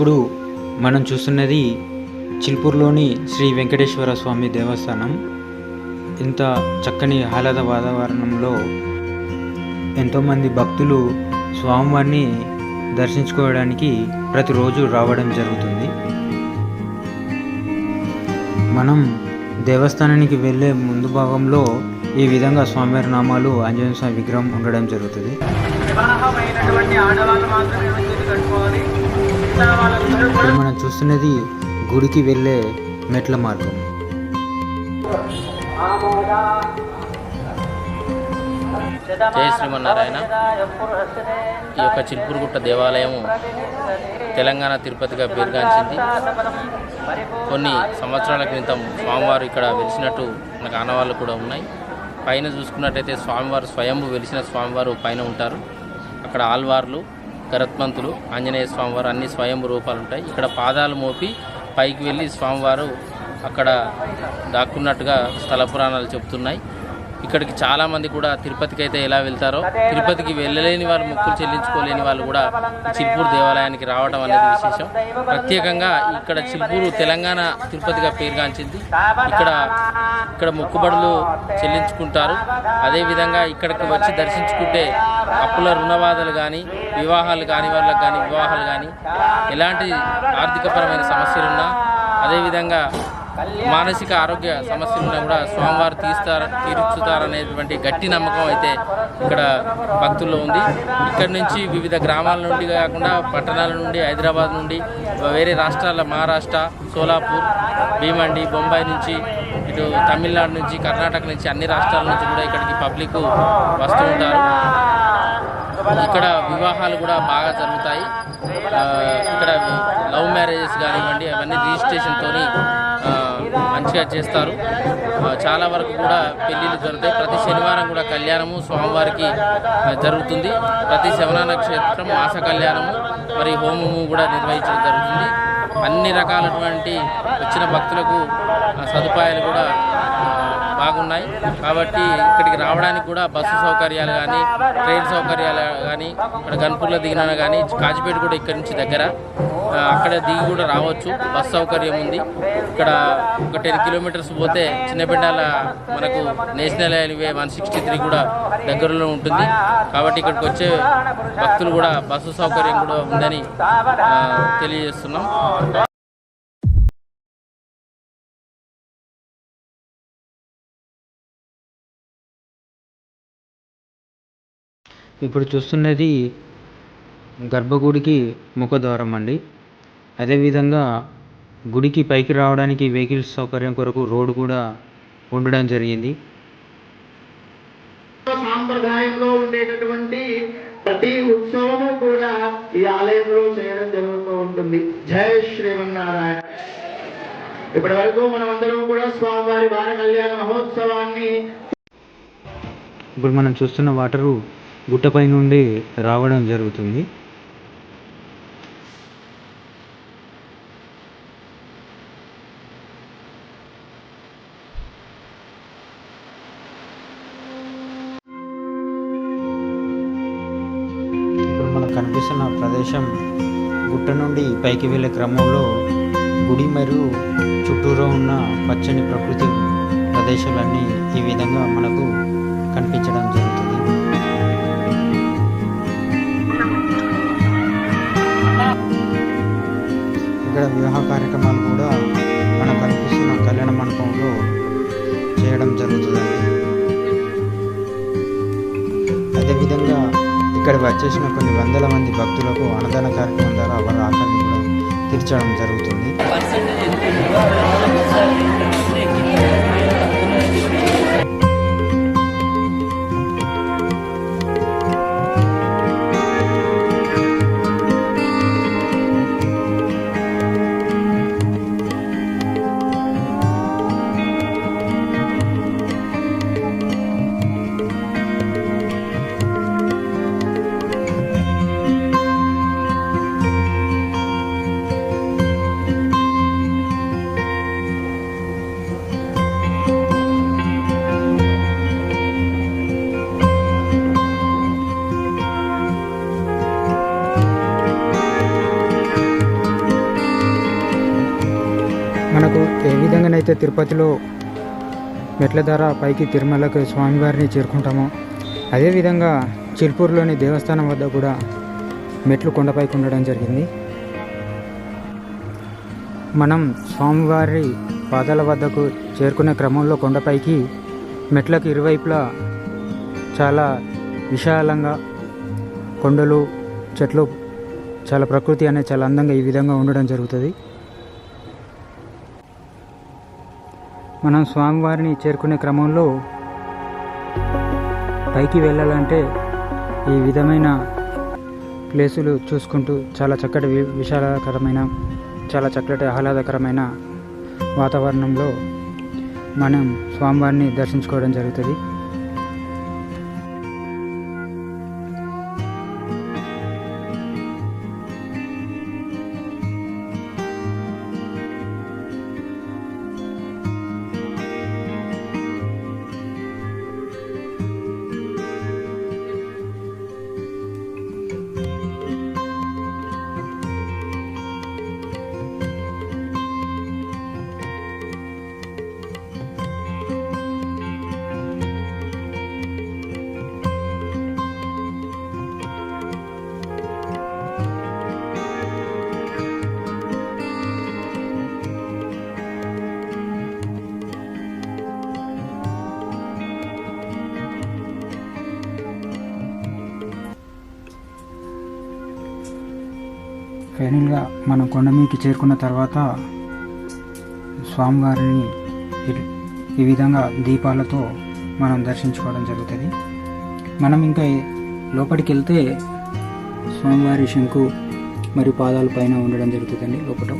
ఇప్పుడు మనం చూస్తున్నది చిల్పూర్లోని శ్రీ వెంకటేశ్వర స్వామి దేవస్థానం. ఇంత చక్కని ఆహ్లాద వాతావరణంలో ఎంతోమంది భక్తులు స్వామివారిని దర్శించుకోవడానికి ప్రతిరోజు రావడం జరుగుతుంది. మనం దేవస్థానానికి వెళ్ళే ముందు భాగంలో ఈ విధంగా స్వామివారి నామాలు, ఆంజనేయ స్వామి విగ్రహం ఉండడం జరుగుతుంది. ఇప్పుడు మనం చూస్తున్నది గుడికి వెళ్ళే మెట్ల మార్గం. జయ శ్రీమన్నారాయణ. ఈ యొక్క చిల్పూరుగుట్ట దేవాలయం తెలంగాణ తిరుపతిగా పేరుగాంచింది. కొన్ని సంవత్సరాల క్రితం స్వామివారు ఇక్కడ వెలిసినట్టు మనకు ఆనవాళ్ళు కూడా ఉన్నాయి. పైన చూసుకున్నట్టయితే స్వామివారు స్వయంభు వెలిసిన స్వామివారు పైన ఉంటారు. అక్కడ ఆల్వార్లు, గరత్మంతులు, ఆంజనేయ స్వామివారు అన్ని స్వయంభు రూపాలు ఉంటాయి. ఇక్కడ పాదాలు మోపి పైకి వెళ్ళి స్వామివారు అక్కడ దాక్కున్నట్టుగా స్థల పురాణాలు చెబుతున్నాయి. ఇక్కడికి చాలామంది కూడా తిరుపతికి అయితే ఎలా వెళ్తారో, తిరుపతికి వెళ్ళలేని వాళ్ళు, మొక్కులు చెల్లించుకోలేని వాళ్ళు కూడా చిల్పూరు దేవాలయానికి రావడం అనేది విశేషం. ప్రత్యేకంగా ఇక్కడ చిల్పూరు తెలంగాణ తిరుపతిగా పేరుగాంచింది. ఇక్కడ మొక్కుబడులు చెల్లించుకుంటారు. అదేవిధంగా ఇక్కడికి వచ్చి దర్శించుకుంటే అప్పుల రుణబాధలు కానీ, వివాహాలు కాని వాళ్ళకి కానీ వివాహాలు కానీ, ఎలాంటి ఆర్థికపరమైన సమస్యలున్నా, అదేవిధంగా మానసిక ఆరోగ్య సమస్యలున్నా కూడా స్వామివారు తీర్చుతారనేటువంటి గట్టి నమ్మకం అయితే ఇక్కడ భక్తుల్లో ఉంది. ఇక్కడి నుంచి వివిధ గ్రామాల నుండి కాకుండా పట్టణాల నుండి, హైదరాబాద్ నుండి, వేరే రాష్ట్రాల మహారాష్ట్ర, సోలాపూర్, భీమండి, బొంబాయి నుంచి, ఇటు తమిళనాడు నుంచి, కర్ణాటక నుంచి, అన్ని రాష్ట్రాల నుంచి కూడా ఇక్కడికి పబ్లిక్ వస్తూ ఉంటారు. ఇక్కడ వివాహాలు కూడా బాగా జరుగుతాయి. ఇక్కడ లవ్ మ్యారేజెస్ కానివ్వండి, అవన్నీ రిజిస్ట్రేషన్తో మంచిగా చేస్తారు. చాలా వరకు కూడా పెళ్ళిళ్ళు జరుగుతాయి. ప్రతి శనివారం కూడా కళ్యాణము స్వామివారికి జరుగుతుంది. ప్రతి శ్రవణ నక్షత్రం మాస కళ్యాణము, మరి హోమము కూడా నిర్వహించడం జరుగుతుంది. అన్ని రకాలటువంటి వచ్చిన భక్తులకు సదుపాయాలు కూడా బాగున్నాయి. కాబట్టి ఇక్కడికి రావడానికి కూడా బస్సు సౌకర్యాలు కానీ, ట్రైన్ సౌకర్యాలు కానీ, ఇక్కడ గన్పూర్లో దిగినా కానీ, కాజిపేట కూడా ఇక్కడి నుంచి దగ్గర, అక్కడ దిగి కూడా రావచ్చు. బస్ సౌకర్యం ఉంది. ఇక్కడ ఒక 10 కిలోమీటర్స్ పోతే చిన్నపెండాల మనకు నేషనల్ హైవే 163 కూడా దగ్గరలో ఉంటుంది. కాబట్టి ఇక్కడికి వచ్చే భక్తులు కూడా బస్సు సౌకర్యం కూడా ఉందని తెలియజేస్తున్నాం. ఇప్పుడు చూస్తున్నది గర్భగుడికి ముఖద్వారం అండి. అదేవిధంగా గుడికి పైకి రావడానికి వెహికల్స్ సౌకర్యం కొరకు రోడ్డు కూడా ఉండడం జరిగింది. సాంప్రదాయంలో ఉండేటటువంటి ప్రతి ఉత్సవము కూడా ఈ ఆలయంలో చేయడం జరుగుతూ ఉంటుంది. జయ శ్రీమన్నారాయణ. ఇప్పటి వరకు మనం అందరం కూడా స్వామివారి వార కళ్యాణ మహోత్సవాన్ని, ఇప్పుడు మనం చూస్తున్న వాటరు గుట్టపై నుండి రావడం జరుగుతుంది. ఇప్పుడు మనకు కనిపిస్తున్న ప్రదేశం గుట్ట నుండి పైకి వెళ్ళే క్రమంలో గుడి మరియు చుట్టూరా ఉన్న పచ్చని ప్రకృతి ప్రదేశాలన్నీ ఈ విధంగా మనకు కనిపించడం జరుగుతుంది. ఇక్కడ వివాహ కార్యక్రమాలు కూడా మనకు కనిపిస్తున్న కళ్యాణ మండపంలో చేయడం జరుగుతుందండి. అదేవిధంగా ఇక్కడ వచ్చేసిన కొన్ని వందల మంది భక్తులకు అన్నదాన కార్యక్రమం ద్వారా వారి ఆకలిని కూడా తీర్చడం జరుగుతుంది. తిరుపతిలో మెట్ల ద్వారా పైకి తిరుమలకు స్వామివారిని చేరుకుంటామో అదేవిధంగా చిల్పూరులోని దేవస్థానం వద్ద కూడా మెట్లు కొండపైకి ఉండడం జరిగింది. మనం స్వామివారి పాదాల వద్దకు చేరుకునే క్రమంలో కొండపైకి మెట్లకు ఇరువైపులా చాలా విశాలంగా కొండలు చెట్లు చాలా ప్రకృతి అనేది చాలా అందంగా ఈ విధంగా ఉండడం జరుగుతుంది. మనం స్వామివారిని చేరుకునే క్రమంలో పైకి వెళ్ళాలంటే ఈ విధమైన ప్లేసులు చూసుకుంటూ చాలా చక్కటి విశాలకరమైన చాలా చక్కటి ఆహ్లాదకరమైన వాతావరణంలో మనం స్వామివారిని దర్శించుకోవడం జరుగుతుంది. ఫైనల్గా మనం కొండ మీదకి చేరుకున్న తర్వాత స్వామివారిని ఈ విధంగా దీపాలతో మనం దర్శించుకోవడం జరుగుతుంది. మనం ఇంకా లోపలికి వెళ్తే స్వామివారి శంకు మరియు పాదాల పైన ఉండడం జరుగుతుందండి లోపల.